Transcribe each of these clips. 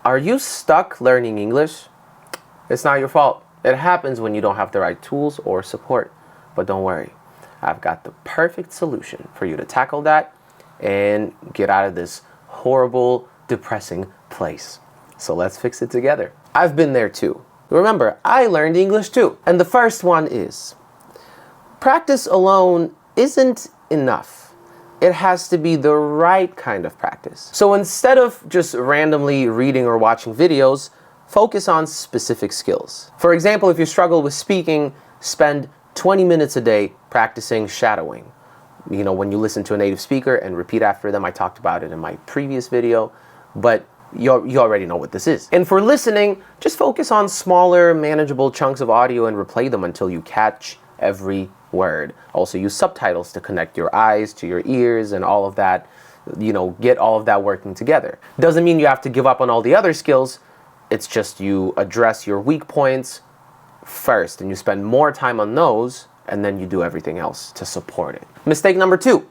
Are you stuck learning English? It's not your fault. It happens when you don't have the right tools or support. But don't worry, I've got the perfect solution for you to tackle that and get out of this horrible, depressing place. So let's fix it together. I've been there too. Remember, I learned English too. And the first one is, practice alone isn't enough. It has to be the right kind of practice. So instead of just randomly reading or watching videos, focus on specific skills. For example, if you struggle with speaking, spend 20 minutes a day practicing shadowing. You know, when you listen to a native speaker and repeat after them. I talked about it in my previous video, but you already know what this is. And for listening, just focus on smaller, manageable chunks of audio and replay them until you catch every word. Also use subtitles to connect your eyes to your ears and all of that, you know, get all of that working together. Doesn't mean you have to give up on all the other skills. It's just you address your weak points first and you spend more time on those and then you do everything else to support it. Mistake number 2,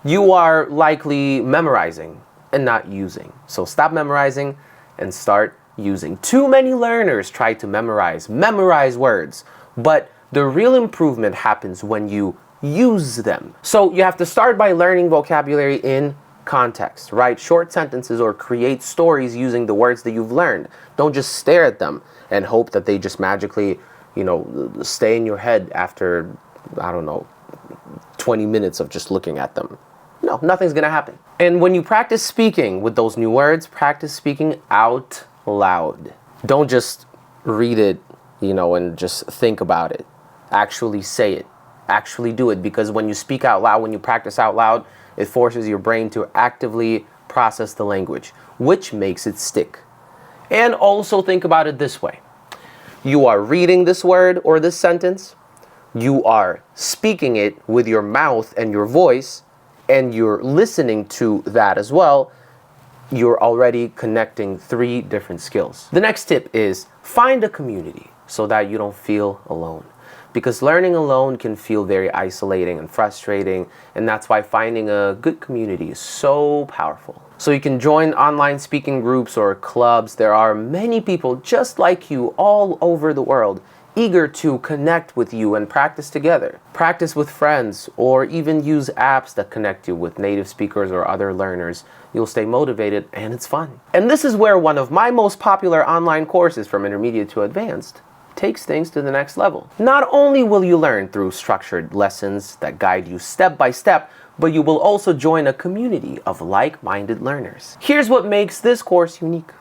you are likely memorizing and not using. So stop memorizing and start using. Too many learners try to memorize words, but the real improvement happens when you use them. So you have to start by learning vocabulary in context. Write short sentences or create stories using the words that you've learned. Don't just stare at them and hope that they just magically, you know, stay in your head after, I don't know, 20 minutes of just looking at them. No, nothing's gonna happen. And when you practice speaking with those new words, practice speaking out loud. Don't just read it, you know, and just think about it. Actually say it. Actually do it. Because when you speak out loud, when you practice out loud, it forces your brain to actively process the language, which makes it stick. And also think about it this way. You are reading this word or this sentence. You are speaking it with your mouth and your voice, and you're listening to that as well. You're already connecting 3 different skills. The next tip is find a community so that you don't feel alone. Because learning alone can feel very isolating and frustrating, and that's why finding a good community is so powerful. So you can join online speaking groups or clubs. There are many people just like you all over the world, eager to connect with you and practice together. Practice with friends or even use apps that connect you with native speakers or other learners. You'll stay motivated and it's fun. And this is where one of my most popular online courses from intermediate to advanced takes things to the next level. Not only will you learn through structured lessons that guide you step by step, but you will also join a community of like-minded learners. Here's what makes this course unique.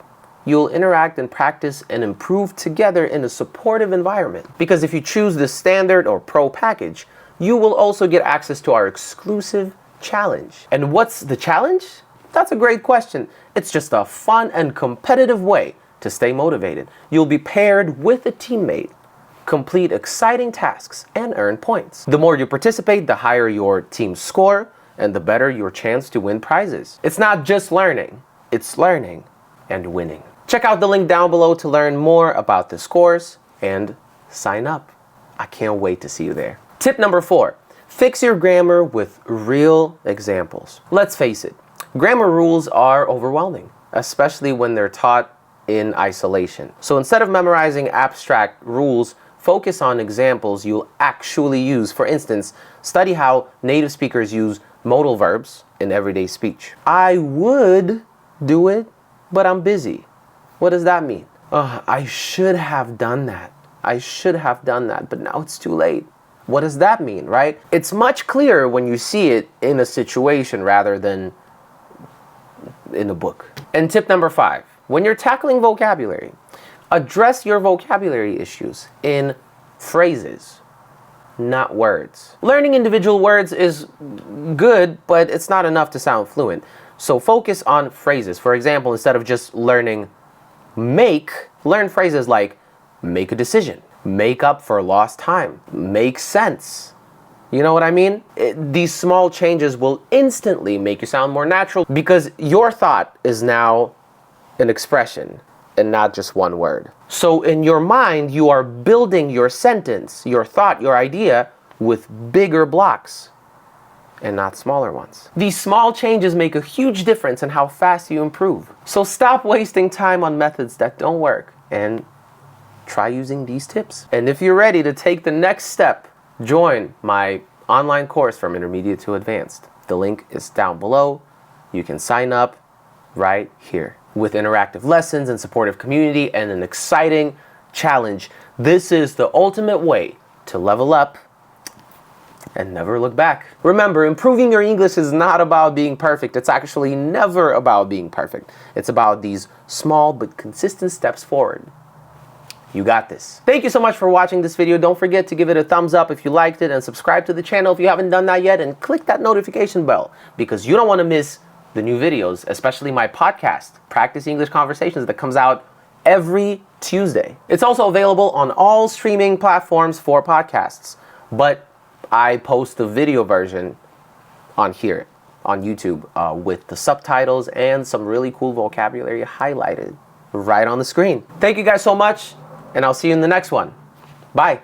You'll interact and practice and improve together in a supportive environment. Because if you choose the standard or pro package, you will also get access to our exclusive challenge. And what's the challenge? That's a great question. It's just a fun and competitive way to stay motivated. You'll be paired with a teammate, complete exciting tasks, and earn points. The more you participate, the higher your team's score, and the better your chance to win prizes. It's not just learning, it's learning and winning. Check out the link down below to learn more about this course and sign up. I can't wait to see you there. Tip number 4, fix your grammar with real examples. Let's face it, grammar rules are overwhelming, especially when they're taught in isolation. So instead of memorizing abstract rules, focus on examples you'll actually use. For instance, study how native speakers use modal verbs in everyday speech. I would do it, but I'm busy. What does that mean? I should have done that. I should have done that, but now it's too late. What does that mean, right? It's much clearer when you see it in a situation rather than in a book. And tip number 5, when you're tackling vocabulary, address your vocabulary issues in phrases, not words. Learning individual words is good, but it's not enough to sound fluent. So focus on phrases. For example, instead of just learning make, learn phrases like make a decision, make up for lost time, make sense. You know what I mean? These small changes will instantly make you sound more natural because your thought is now an expression and not just one word. So in your mind, you are building your sentence, your thought, your idea with bigger blocks. and not smaller ones. These small changes make a huge difference in how fast you improve. So stop wasting time on methods that don't work and try using these tips. And if you're ready to take the next step, join my online course from intermediate to advanced. The link is down below. You can sign up right here. With interactive lessons and supportive community and an exciting challenge, this is the ultimate way to level up and never look back. Remember, improving your English is not about being perfect. It's actually never about being perfect. It's about these small but consistent steps forward. You got this. Thank you so much for watching this video. Don't forget to give it a thumbs up if you liked it and subscribe to the channel if you haven't done that yet, and click that notification bell because you don't want to miss the new videos, especially my podcast, Practice English Conversations, that comes out every Tuesday. It's also available on all streaming platforms for podcasts, but I post the video version on here, on YouTube, with the subtitles and some really cool vocabulary highlighted right on the screen. Thank you guys so much, and I'll see you in the next one. Bye.